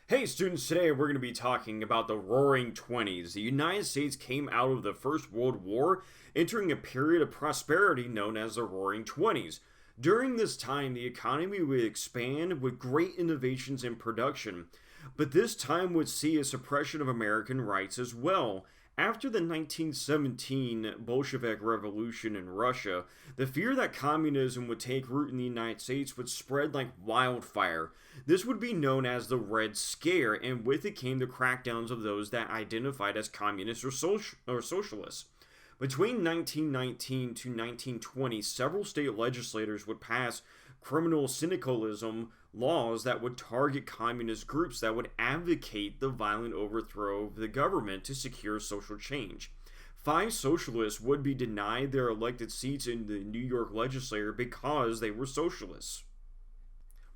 Hey students, today we're going to be talking about the Roaring Twenties. The United States came out of the First World War, entering a period of prosperity known as the Roaring Twenties. During this time, the economy would expand with great innovations in production, but this time would see a suppression of American rights as well. After the 1917 Bolshevik Revolution in Russia, the fear that communism would take root in the United States would spread like wildfire. This would be known as the Red Scare, and with it came the crackdowns of those that identified as communists or socialists. Between 1919 to 1920, several state legislators would pass criminal syndicalism laws that would target communist groups that would advocate the violent overthrow of the government to secure social change. 5 socialists would be denied their elected seats in the New York legislature because they were socialists.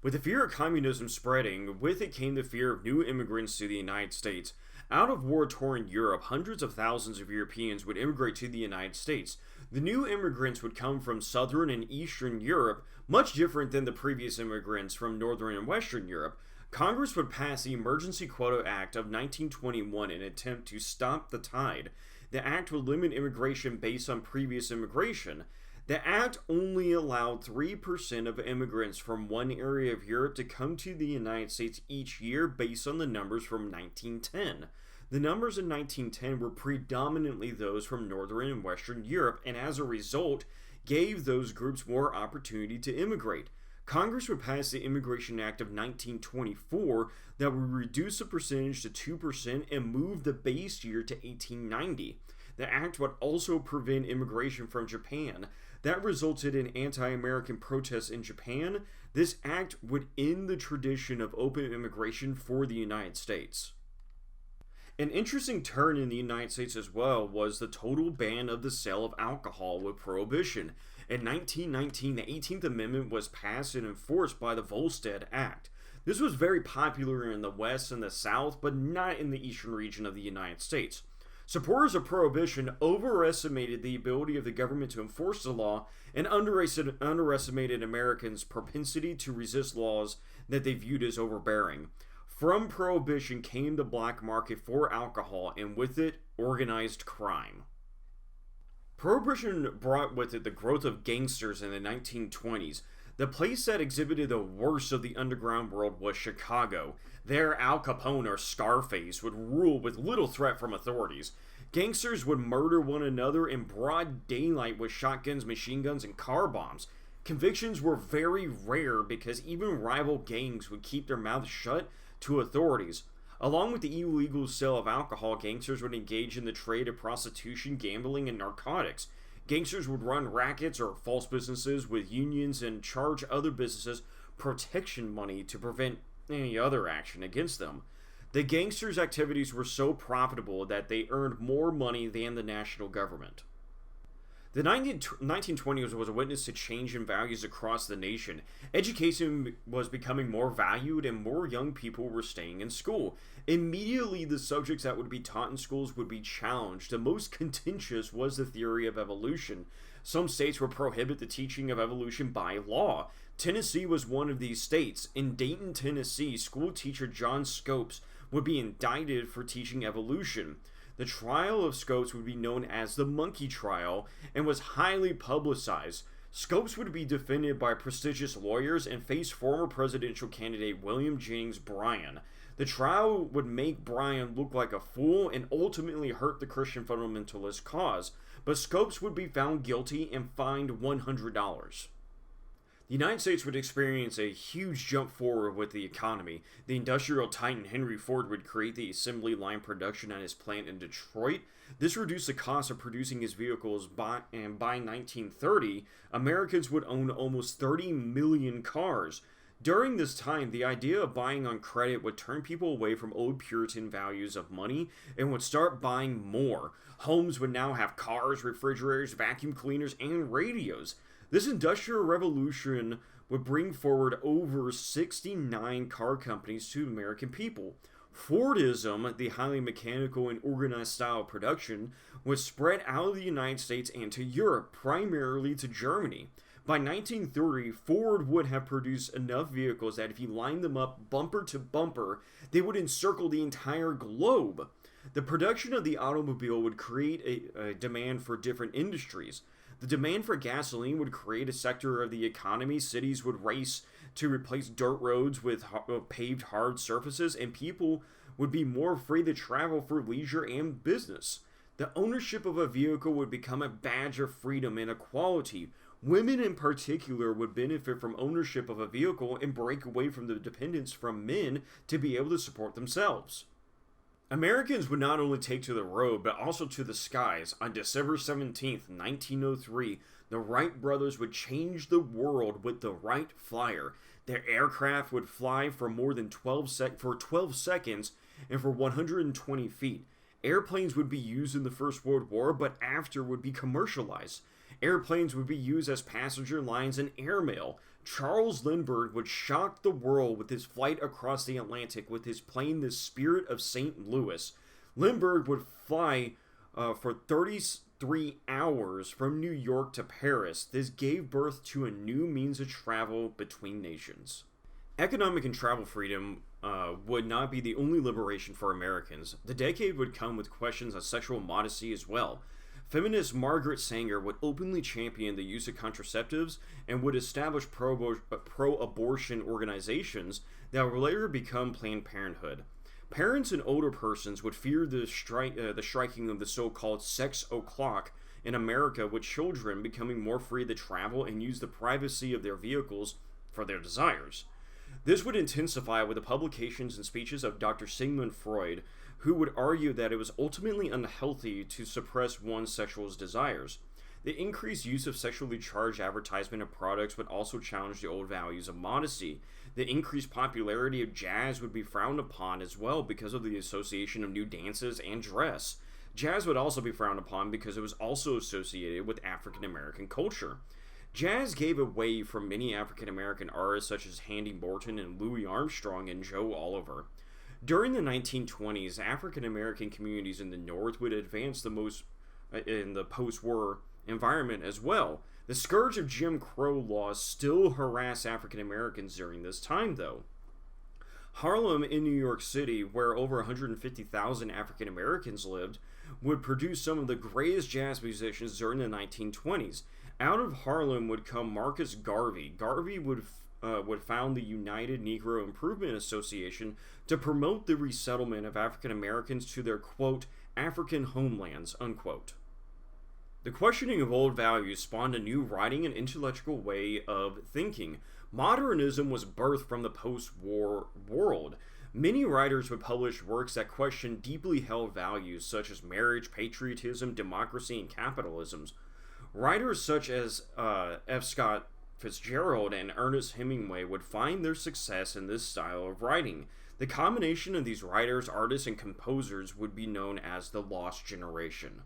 With the fear of communism spreading, with it came the fear of new immigrants to the United States. Out of war-torn Europe, hundreds of thousands of Europeans would immigrate to the United States. The new immigrants would come from Southern and Eastern Europe, much different than the previous immigrants from Northern and Western Europe. Congress would pass the Emergency Quota Act of 1921 in an attempt to stop the tide. The act would limit immigration based on previous immigration. The act only allowed 3% of immigrants from one area of Europe to come to the United States each year based on the numbers from 1910. The numbers in 1910 were predominantly those from Northern and Western Europe, and as a result, gave those groups more opportunity to immigrate. Congress would pass the Immigration Act of 1924 that would reduce the percentage to 2% and move the base year to 1890. The act would also prevent immigration from Japan. That resulted in anti-American protests in Japan. This act would end the tradition of open immigration for the United States. An interesting turn in the United States as well was the total ban of the sale of alcohol with Prohibition. In 1919, the 18th Amendment was passed and enforced by the Volstead Act. This was very popular in the West and the South, but not in the Eastern region of the United States. Supporters of Prohibition overestimated the ability of the government to enforce the law and underestimated Americans' propensity to resist laws that they viewed as overbearing. From Prohibition came the black market for alcohol, and with it, organized crime. Prohibition brought with it the growth of gangsters in the 1920s. The place that exhibited the worst of the underground world was Chicago. There, Al Capone or Scarface would rule with little threat from authorities. Gangsters would murder one another in broad daylight with shotguns, machine guns, and car bombs. Convictions were very rare because even rival gangs would keep their mouths shut to authorities. Along with the illegal sale of alcohol, gangsters would engage in the trade of prostitution, gambling, and narcotics. Gangsters would run rackets or false businesses with unions and charge other businesses protection money to prevent any other action against them. The gangsters' activities were so profitable that they earned more money than the national government. The 1920s was a witness to change in values across the nation. Education was becoming more valued and more young people were staying in school. Immediately, the subjects that would be taught in schools would be challenged. The most contentious was the theory of evolution. Some states would prohibit the teaching of evolution by law. Tennessee was one of these states. In Dayton, Tennessee, school teacher John Scopes would be indicted for teaching evolution. The trial of Scopes would be known as the Monkey Trial and was highly publicized. Scopes would be defended by prestigious lawyers and face former presidential candidate William Jennings Bryan. The trial would make Bryan look like a fool and ultimately hurt the Christian fundamentalist cause, but Scopes would be found guilty and fined $100. The United States would experience a huge jump forward with the economy. The industrial titan Henry Ford would create the assembly line production at his plant in Detroit. This reduced the cost of producing his vehicles, and by 1930, Americans would own almost 30 million cars. During this time, the idea of buying on credit would turn people away from old Puritan values of money and would start buying more. Homes would now have cars, refrigerators, vacuum cleaners, and radios. This industrial revolution would bring forward over 69 car companies to American people. Fordism, the highly mechanical and organized style of production, was spread out of the United States and to Europe, primarily to Germany. By 1930, Ford would have produced enough vehicles that if you lined them up bumper to bumper, they would encircle the entire globe. The production of the automobile would create a demand for different industries. The demand for gasoline would create a sector of the economy. Cities would race to replace dirt roads with paved hard surfaces, and people would be more free to travel for leisure and business. The ownership of a vehicle would become a badge of freedom and equality. Women in particular would benefit from ownership of a vehicle and break away from the dependence from men to be able to support themselves. Americans would not only take to the road, but also to the skies. On December 17th, 1903, the Wright brothers would change the world with the Wright Flyer. Their aircraft would fly for more than 12 seconds and for 120 feet. Airplanes would be used in the First World War, but after would be commercialized. Airplanes would be used as passenger lines and airmail. Charles Lindbergh would shock the world with his flight across the Atlantic with his plane, the Spirit of St. Louis. Lindbergh would fly for 33 hours from New York to Paris. This gave birth to a new means of travel between nations. Economic and travel freedom would not be the only liberation for Americans. The decade would come with questions of sexual modesty as well. Feminist Margaret Sanger would openly champion the use of contraceptives and would establish pro-abortion organizations that would later become Planned Parenthood. Parents and older persons would fear the striking of the so-called sex o'clock in America, with children becoming more free to travel and use the privacy of their vehicles for their desires. This would intensify with the publications and speeches of Dr. Sigmund Freud, who would argue that it was ultimately unhealthy to suppress one's sexual desires. The increased use of sexually charged advertisement of products would also challenge the old values of modesty. The increased popularity of jazz would be frowned upon as well because of the association of new dances and dress. Jazz would also be frowned upon because it was also associated with African American culture. Jazz gave away from many African American artists such as Handy Morton and Louis Armstrong and Joe Oliver. During the 1920s, African American communities in the North would advance the most in the post-war environment as well. The scourge of Jim Crow laws still harass African Americans during this time, though. Harlem in New York City, where over 150,000 African Americans lived, would produce some of the greatest jazz musicians during the 1920s. Out of Harlem would come Marcus Garvey. Garvey would found the United Negro Improvement Association to promote the resettlement of African Americans to their, quote, African homelands, unquote. The questioning of old values spawned a new writing and intellectual way of thinking. Modernism was birthed from the post-war world. Many writers would publish works that questioned deeply held values such as marriage, patriotism, democracy, and capitalism. Writers such as F. Scott Fitzgerald and Ernest Hemingway would find their success in this style of writing. The combination of these writers, artists, and composers would be known as the Lost Generation.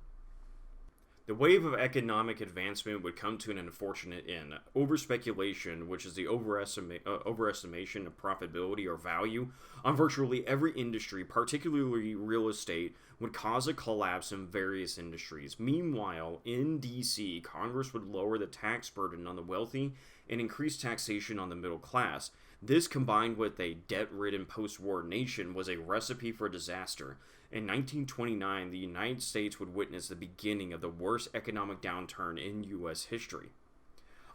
The wave of economic advancement would come to an unfortunate end. Overspeculation, which is the overestimation of profitability or value on virtually every industry, particularly real estate, would cause a collapse in various industries. Meanwhile, in D.C., Congress would lower the tax burden on the wealthy and increase taxation on the middle class. This, combined with a debt-ridden post-war nation, was a recipe for disaster. In 1929, the United States would witness the beginning of the worst economic downturn in U.S. history.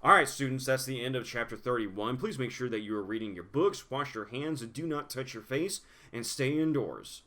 Alright, students, that's the end of Chapter 31. Please make sure that you are reading your books, wash your hands, and do not touch your face, and stay indoors.